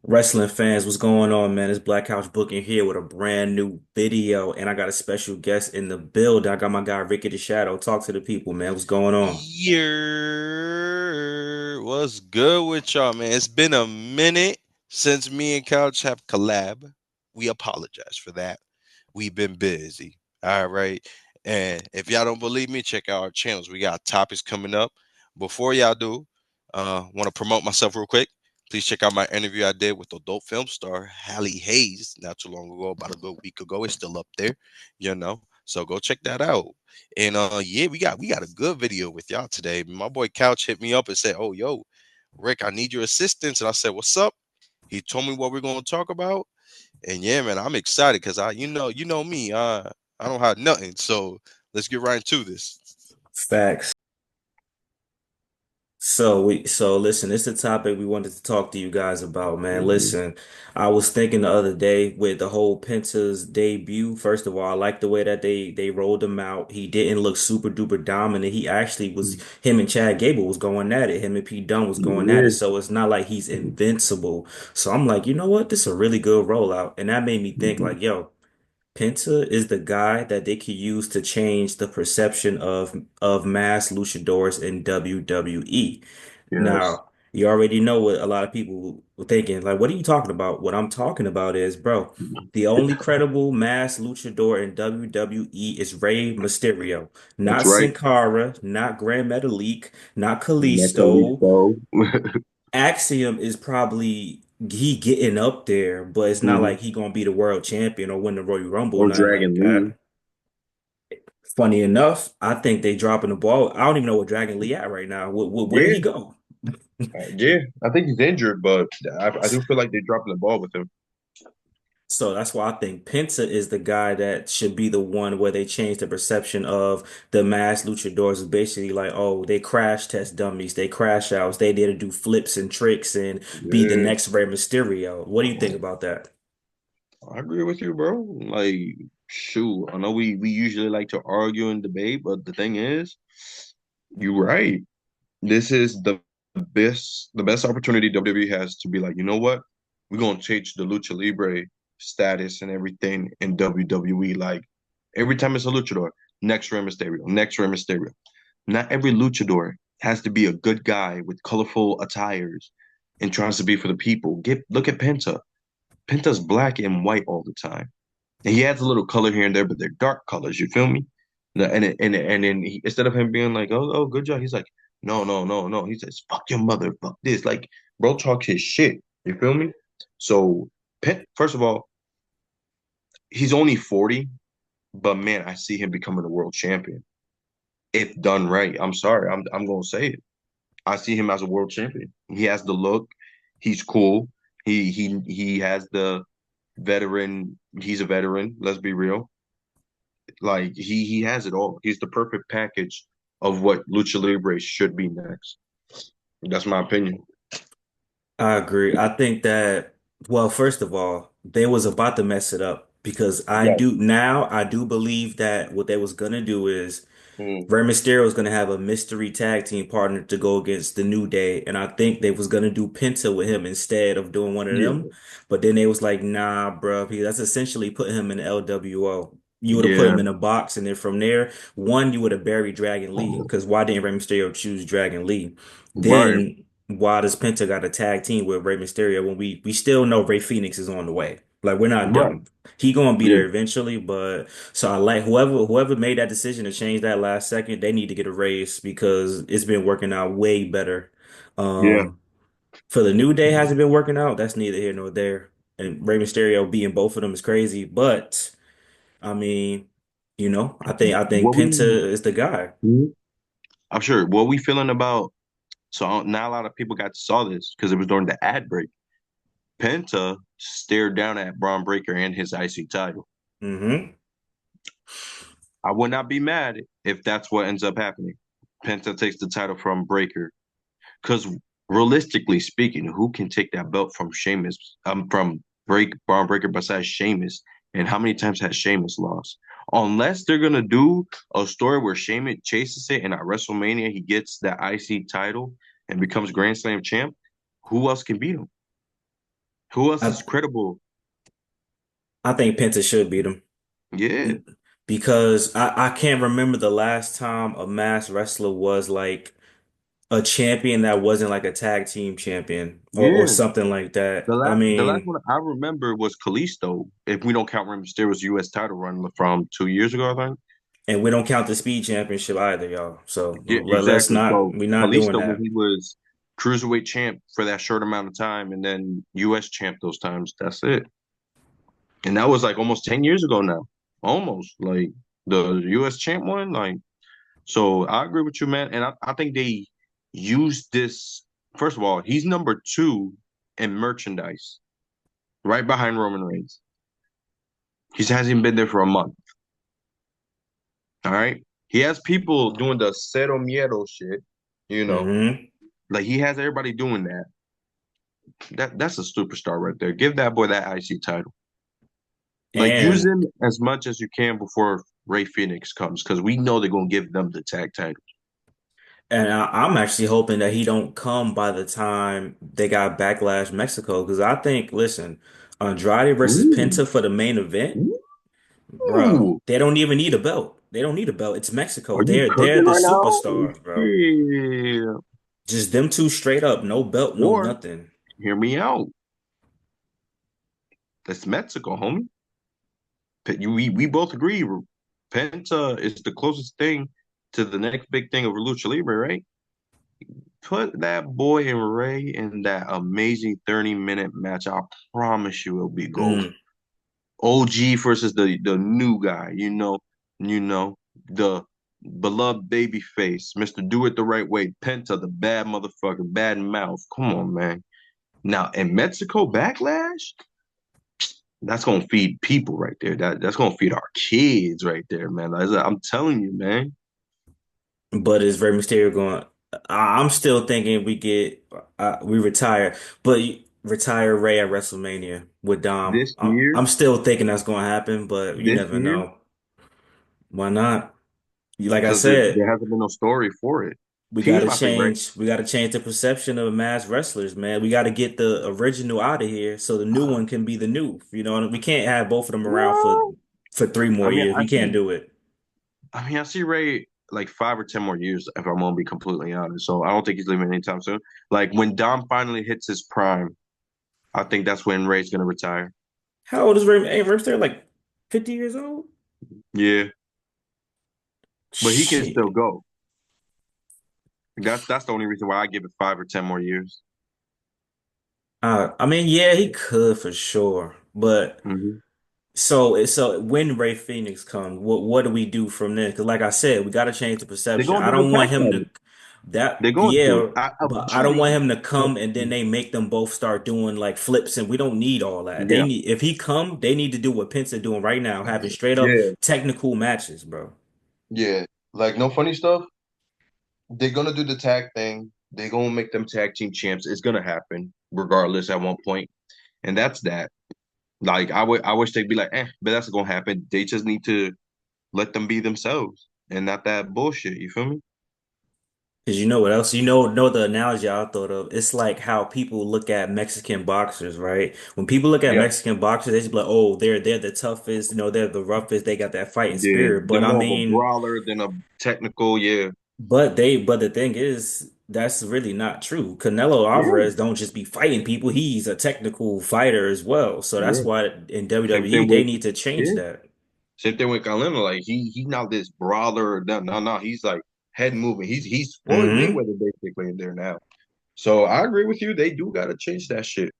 Wrestling fans, what's going on, man? It's Black Couch Booking here with a brand new video, and I got a special guest in the build. I got my guy Ricky the Shadow. Talk to the people, man. What's going on? What's good with y'all, man? It's been a minute since me and Couch have collab. We apologize for that. We've been busy. All right. And if y'all don't believe me, check out our channels. We got topics coming up. Before y'all do, want to promote myself real quick. Please check out my interview I did with adult film star Hallie Hayes not too long ago, about a good week ago. It's still up there, you know. So go check that out. And yeah, we got a good video with y'all today. My boy Couch hit me up and said, "Oh, yo, Rick, I need your assistance." And I said, "What's up?" He told me what we're gonna talk about. And yeah, man, I'm excited because you know me, I don't have nothing. So let's get right into this. Facts. So listen, it's the topic we wanted to talk to you guys about, man. Mhm. Listen, I was thinking the other day with the whole Penta's debut. First of all, I like the way that they rolled him out. He didn't look super duper dominant. He actually was him and Chad Gable was going at it. Him and Pete Dunne was going at it. Yeah. So it's not like he's invincible. So I'm like, you know what? This is a really good rollout. And that made me think Mhm. like, yo. Penta is the guy that they could use to change the perception of mass luchadors in WWE. Yes. Now, you already know what a lot of people were thinking. Like, what are you talking about? What I'm talking about is, bro, the only credible mass luchador in WWE is Rey Mysterio, That's not right. Sin Cara, not Grand Metalik, not Kalisto. Metalisto. Axiom is probably he getting up there, but it's not Mhm. like he gonna be the world champion or win the Royal Rumble, Or nothing like Dragon Lee. that. Funny enough, I think they dropping the ball. I don't even know where Dragon Lee at right now. Where did Yeah. he go? Yeah. I think he's injured, but I do feel like they're dropping the ball with him. So that's why I think Penta is the guy that should be the one where they change the perception of the mass luchadors. Is basically like, oh, they crash test dummies, they crash outs, they did to do flips and tricks and be the Yeah. next Rey Mysterio. What do you think about that? I agree with you, bro. Like, shoot, I know we usually like to argue and debate, but the thing is, you're right. This is the best opportunity WWE has to be like, you know what? We're gonna change the Lucha Libre status and everything in WWE. Like every time it's a luchador, next Rey Mysterio, next Rey Mysterio. Not every luchador has to be a good guy with colorful attires and tries to be for the people. Get look at Penta. Penta's black and white all the time. And he adds a little color here and there, but they're dark colors. You feel me? And then instead of him being like, oh, good job, he's like, no, no, no, no. He says, fuck your mother, fuck this. Like, bro, talk his shit. You feel me? So, first of all, he's only 40, but man, I see him becoming a world champion if done right. I'm sorry, I'm gonna say it. I see him as a world champion. He has the look. He's cool. He has the veteran. He's a veteran. Let's be real. Like he has it all. He's the perfect package of what Lucha Libre should be next. That's my opinion. I agree. I think that, well, first of all, they was about to mess it up because Yeah. I do believe that what they was gonna do is Mm, Rey Mysterio is gonna have a mystery tag team partner to go against the New Day, and I think they was gonna do Penta with him instead of doing one of them. yeah. But then they was like, nah, bro, because that's essentially putting him in the LWO. You would have put Yeah. him in a box, and then from there, one, you would have buried Dragon Lee. Because why didn't Rey Mysterio choose Dragon Lee? Right. Then why does Penta got a tag team with Rey Mysterio when we still know Rey Phoenix is on the way? Like we're not Right. done. He gonna be Yeah. there eventually, but so I like whoever made that decision to change that last second, they need to get a raise because it's been working out way better. Yeah. Um, for the New Day hasn't been working out. That's neither here nor there. And Rey Mysterio beating both of them is crazy, but I mean, I think What Penta we is the guy. Mhm. I'm sure. What we feeling about? So not a lot of people got saw this because it was during the ad break. Penta stared down at Braun Breaker and his IC title. Hmm. I would not be mad if that's what ends up happening. Penta takes the title from Breaker. Because realistically speaking, who can take that belt from Sheamus, from Braun Breaker besides Sheamus? And how many times has Sheamus lost? Unless they're gonna do a story where Sheamus chases it and at WrestleMania he gets that IC title and becomes Grand Slam champ, who else can beat him? Who else I is credible? I think Penta should beat him. Yeah, Because I can't remember the last time a mass wrestler was like a champion that wasn't like a tag team champion or yeah. something like The that. I last mean, one I remember was Kalisto. If we don't count Rey Mysterio's U.S. title run from 2 years ago, I think. and we don't count the speed championship either, y'all. So Yeah, let's exactly. not, So we're not doing Kalisto, when that. he was cruiserweight champ for that short amount of time, and then U.S. champ those times. That's it. And that was like almost 10 years ago now. Almost like the U.S. champ one. Like, so I agree with you, man. And I think they used this. First of all, he's number two in merchandise, right behind Roman Reigns. He hasn't been there for a month. All right. He has people doing the cero miedo shit, you know, Hmm. like he has everybody doing that. That's a superstar right there. Give that boy that IC title. Like use And him as much as you can before Ray Phoenix comes, because we know they're gonna give them the tag title. I'm actually hoping that he don't come by the time they got Backlash Mexico because I think, listen, Andrade versus Ooh, Penta for the main event, bro, ooh. they don't even need a belt. They don't need a belt. It's Mexico. Are you They're cooking the right now? superstars, bro. Yeah. Just them two straight up, no belt, no Or nothing. hear me out. That's Mexico, homie. We both agree. Penta is the closest thing to the next big thing of Lucha Libre, right? Put that boy and Ray in that amazing 30-minute match. I promise you it'll be gold. Mm. OG versus the new guy, the beloved baby face, Mr. Do It the Right Way, Penta, the bad motherfucker, bad mouth. Come on, man. Now in Mexico Backlash, that's gonna feed people right there. That's gonna feed our kids right there, man. I'm telling you, man. But is Rey Mysterio going? I'm still thinking we retire, but retire Ray at WrestleMania with Dom. This year, I'm still thinking that's going to happen, but you this never year, know. Why not? Like I because there said, hasn't been no story for it. we got Here's to my thing, right? change. We got to change the perception of mass wrestlers, man. We got to get the original out of here so the new one can be the new. You know, we can't have both of them around Well, for three I more mean, years. We can't do it. I see Ray like 5 or 10 more years, if I'm gonna be completely honest. So I don't think he's leaving anytime soon. Like when Dom finally hits his prime, I think that's when Ray's gonna retire. How old is Rey? Hey, Rey Mysterio, like 50 years old? Yeah, but he can still Shit. go. That's the only reason why I give it 5 or 10 more years. I mean, yeah, he could for sure. But Hmm. so when Ray Phoenix comes, what do we do from there? Because like I said, we got to change the They're perception. gonna I do the don't want tag him to title. They're that going to. yeah, I but I don't want eventually. him to come and then they make them both start doing like flips and we don't need all that. They Yeah, need if he come, they need to do what Pence doing right now, having straight up yeah, technical matches, bro. yeah. Like no funny stuff. They're gonna do the tag thing. They're gonna make them tag team champs. It's gonna happen regardless at one point, and that's that. Like I wish they'd be like, but that's gonna happen. They just need to let them be themselves and not that bullshit. You feel me? Because you know what else? You know the analogy I thought of. It's like how people look at Mexican boxers, right? When people look at Yeah, Mexican boxers, they just be like, "Oh, they're the toughest, they're the roughest. They got that fighting yeah. spirit." They're But I more of a mean, brawler than a technical. Yeah, but the thing is, that's really not true. Canelo yeah, Alvarez don't just be fighting people. He's a technical fighter as well. So that's yeah. why in Same WWE thing they with need to change yeah. that. Same thing with Galeno. Like he's not this brawler. No, no, no. He's like head moving. He's Floyd Hmm. Mayweather basically in there now. So I agree with you. They do gotta change that shit.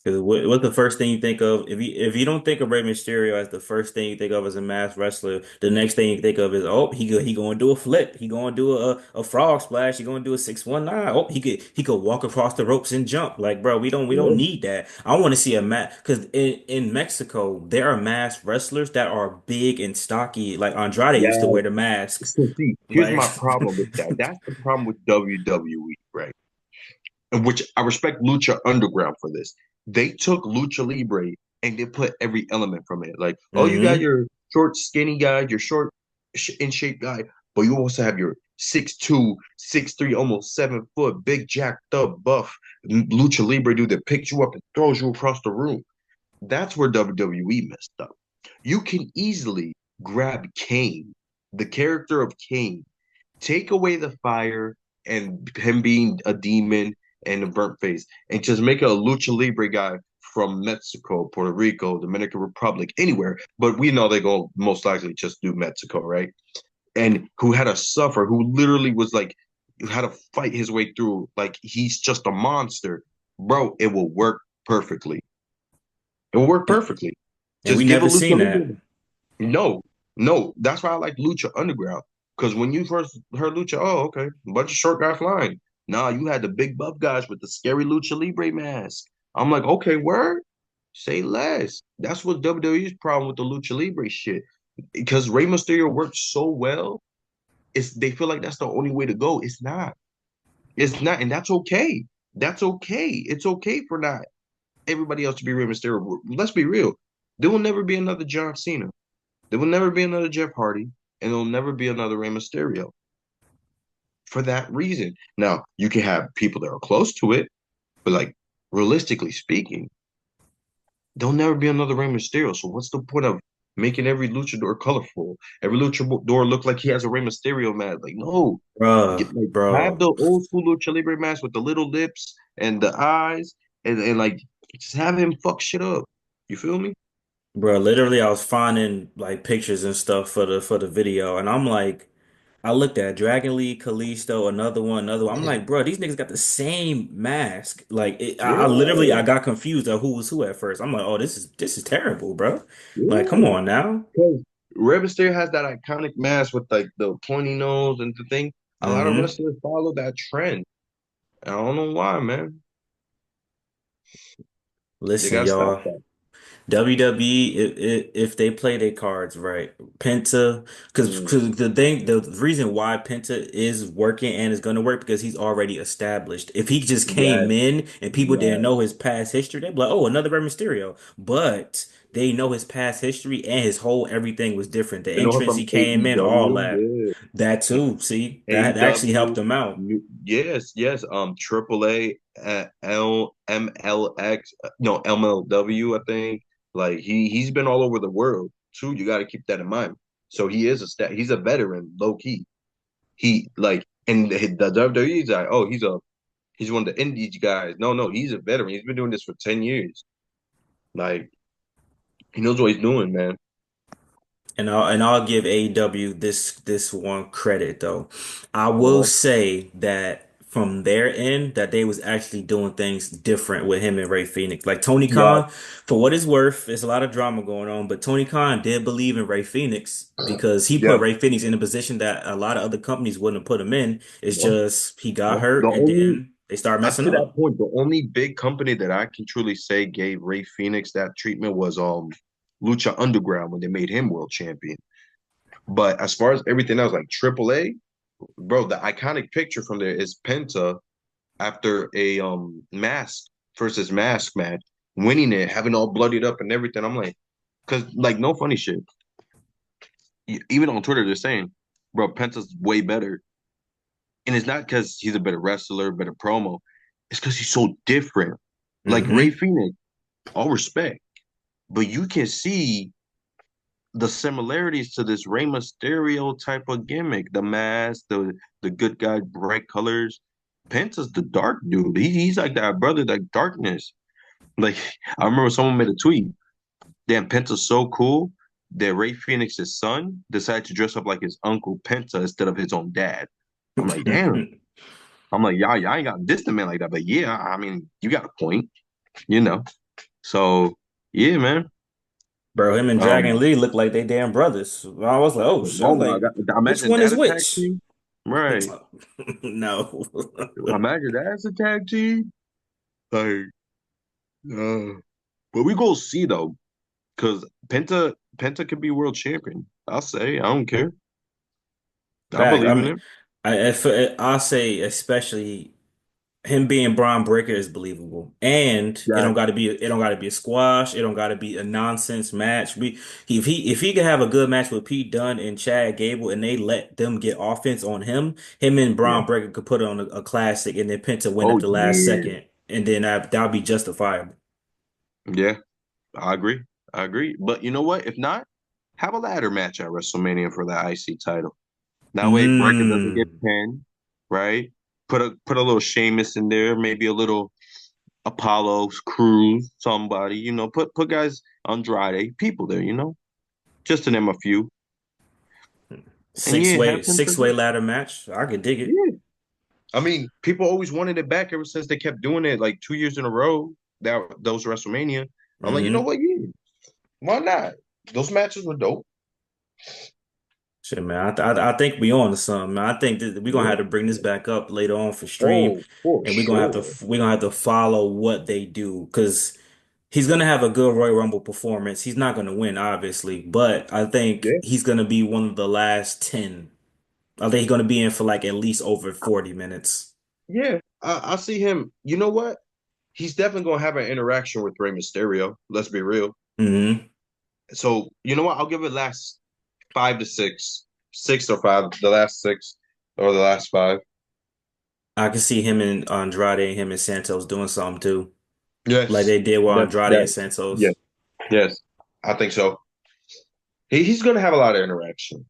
Because what's the first thing you think of if you don't think of Rey Mysterio as the first thing you think of as a mass wrestler, the next thing you think of is he going to do a flip, he going to do a frog splash, he going to do a 619. Oh, he could walk across the ropes and jump. Like bro, we don't Yeah. need that. I want to see a match because in Mexico there are mass wrestlers that are big and stocky. Like Andrade used to Yeah. wear the mask. So see, here's Like my problem with that. That's the problem with WWE, right? And which I respect Lucha Underground for this. They took Lucha Libre and they put every element from it. Like, oh, you got hmm your short, skinny guy, your short in shape guy, but you also have your 6'2", 6'3", almost 7 foot, big jacked up buff lucha libre dude that picks you up and throws you across the room. That's where WWE messed up. You can easily grab Kane, the character of Kane, take away the fire and him being a demon and a burnt face, and just make a lucha libre guy from Mexico, Puerto Rico, Dominican Republic, anywhere. But we know they go most likely just do Mexico, right? And who had to suffer, who literally was like, had to fight his way through, like he's just a monster, bro. It will work perfectly. It will work And, perfectly. and we Just give a never lucha seen that. libre. No, no. That's why I like Lucha Underground. Because when you first heard Lucha, oh, okay, a bunch of short guys flying. Nah, you had the big buff guys with the scary Lucha Libre mask. I'm like, okay, word? Say less. That's what WWE's problem with the Lucha Libre shit. Because Rey Mysterio works so well, it's they feel like that's the only way to go. It's not. It's not, and that's okay. That's okay. It's okay for not everybody else to be Rey Mysterio. Let's be real. There will never be another John Cena. There will never be another Jeff Hardy, and there'll never be another Rey Mysterio for that reason. Now, you can have people that are close to it, but like realistically speaking, there'll never be another Rey Mysterio. So what's the point of making every luchador colorful? Every luchador look like he has a Rey Mysterio mask. Like, no, get like have Bro, the old school lucha libre mask with the little lips and the eyes, and like just have him fuck shit up. You feel me? bro. Literally, I was finding like pictures and stuff for the video, and I'm like, I looked at Dragon League, Kalisto, another one, another one. I'm like, bro, these niggas got the same mask. Like, I literally, I Yeah, got confused of who was who at first. I'm like, oh, this is terrible, bro. Like, come yeah. on now. Because Rey Mysterio has that iconic mask with like the pointy nose and the thing. A lot of Hmm. wrestlers follow that trend. I don't know why, man. They Listen, gotta stop y'all. that. WWE, if they play their cards right, Penta, because Mm, the reason why Penta is working and is going to work because he's already established. If he just came yes, in and people didn't yes. know his past history, they'd be like, oh, another Rey Mysterio. But they know his past history and his whole everything was different. The They know him entrance from he came in, all AEW. that. Yeah. That too. See, that actually helped AEW. him out. Yes, yes. AAA, MLX, no, MLW, I think. Like he's been all over the world too. You got to keep that in mind. So he is he's a veteran, low key. He like and the WWE's like, oh, he's one of the indies guys. No, no, he's a veteran. He's been doing this for 10 years. Like he knows what he's doing, man. And I'll give AEW this one credit though. I will Uh-huh. say that from their end that they was actually doing things different with him and Ray Phoenix. Like Tony Yeah, Khan, for what it's worth, there's a lot of drama going on, but Tony Khan did believe in Ray Phoenix because he yeah, put Ray Phoenix in a position that a lot of other companies wouldn't have put him in. It's yeah, just he got yeah. The hurt and only then they started up messing to that up. point, the only big company that I can truly say gave Ray Phoenix that treatment was Lucha Underground when they made him world champion. But as far as everything else, like AAA, bro, the iconic picture from there is Penta after a mask versus mask match, winning it, having all bloodied up and everything. I'm like, because like no funny shit. Even on Twitter, they're saying, bro, Penta's way better. And it's not because he's a better wrestler, better promo. It's because he's so different. Like Ray Hmm. Phoenix, all respect, but you can see the similarities to this Rey Mysterio type of gimmick. The mask, the good guy, bright colors. Penta's the dark dude. He's like that brother, like darkness. Like I remember someone made a tweet. Damn, Penta's so cool that Ray Phoenix's son decided to dress up like his uncle Penta instead of his own dad. I'm like, damn. I'm like, y'all ain't got a distant man like that. But yeah, I mean, you got a point, you know. So yeah, man. Bro, him and Dragon Um, Lee look like they damn brothers. I was like, oh shit. I oh was my like, God, which imagine one is that attack which? team. Right. No. Imagine that as a tag team. Like, uh, but we go see though, because Penta could be world champion. I'll say, I don't care. I Fact. I believe in mean, it. I'll say especially him being Braun Breaker is believable. And Yeah, it don't gotta be a squash. It don't gotta be a nonsense match. If he could have a good match with Pete Dunne and Chad Gable and they let them get offense on him and yeah. Braun Breaker could put on a classic and then Penta win Oh at the last yeah, second. And then that'll be justifiable. yeah. I agree. I agree. But you know what? If not, have a ladder match at WrestleMania for the IC title. That way, Breaker doesn't get Mm. pinned, right? Put a little Sheamus in there, maybe a little Apollo, Cruz, somebody. Put guys Andrade, people there. Just to name a few. And yeah, have Penta. Six way ladder match. I could dig it. Yeah. I mean, people always wanted it back ever since they kept doing it like 2 years in a row. Those WrestleMania. I'm like, you know Hmm. what? Yeah, why not? Those matches were dope. Shit, man. I think we on to something, man. I think that we're gonna have Yeah. to bring this back up later on for stream, Oh, for and sure. we're gonna have to follow what they do because he's gonna have a good Royal Rumble performance. He's not gonna win, obviously, but I think Yeah, he's gonna be one of the last 10. I think he's gonna be in for like at least over 40 minutes. yeah. I see him. You know what? He's definitely gonna have an interaction with Rey Mysterio. Let's be real. Hmm. So you know what? I'll give it last 5 to 6, 6 or 5, the last 6 or the last 5. I can see him and Andrade and him and Santos doing something too, like Yes, they did with that's Andrade and that. Yes, Santos. yes. I think so. He's gonna have a lot of interaction.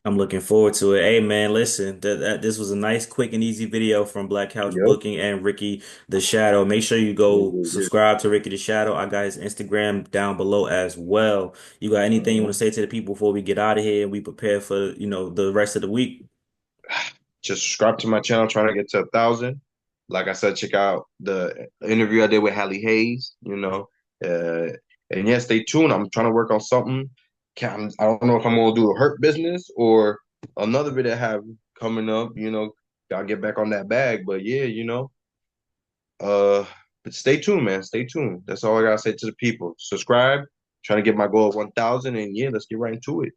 I'm looking forward to it. Hey man, listen, this was a nice, quick, and easy video from Black Couch Yep. Booking and Ricky the Shadow. Make sure you Yeah, go yeah, yeah. subscribe to Ricky the Shadow. I got his Instagram down below as well. You got anything you want to Mhm. say to the people before we get out of here and we prepare for, the rest of the week? Just subscribe to my channel, trying to get to 1,000. Like I said, check out the interview I did with Hallie Hayes. And yeah, stay tuned. I'm trying to work on something. I don't know if I'm gonna do a hurt business or another video I have coming up. Gotta get back on that bag. But yeah, uh, but stay tuned, man. Stay tuned. That's all I gotta say to the people. Subscribe. Trying to get my goal of 1,000, and yeah, let's get right into it.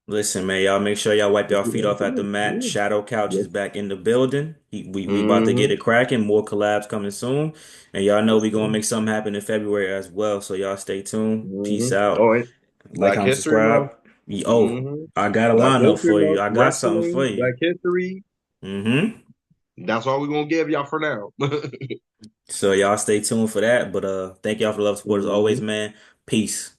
Listen, man, y'all make sure y'all wipe Let's y'all get feet right off at into the it. mat. Yeah. Shadow Couch Yes. is back in the building. We about to get Mm-hmm. it cracking. More collabs coming soon. And y'all know Yes, we gonna sir. make something happen in February as well. So y'all stay tuned. Peace Oh, out. and Like, Black comment, History subscribe. Month. Oh, hmm I got a Black lineup History for you. Month, I got something for wrestling, you. Black History. Hmm. That's all we're gonna give y'all for now. So y'all stay tuned for that. But thank y'all for the love support as always, hmm man. Peace.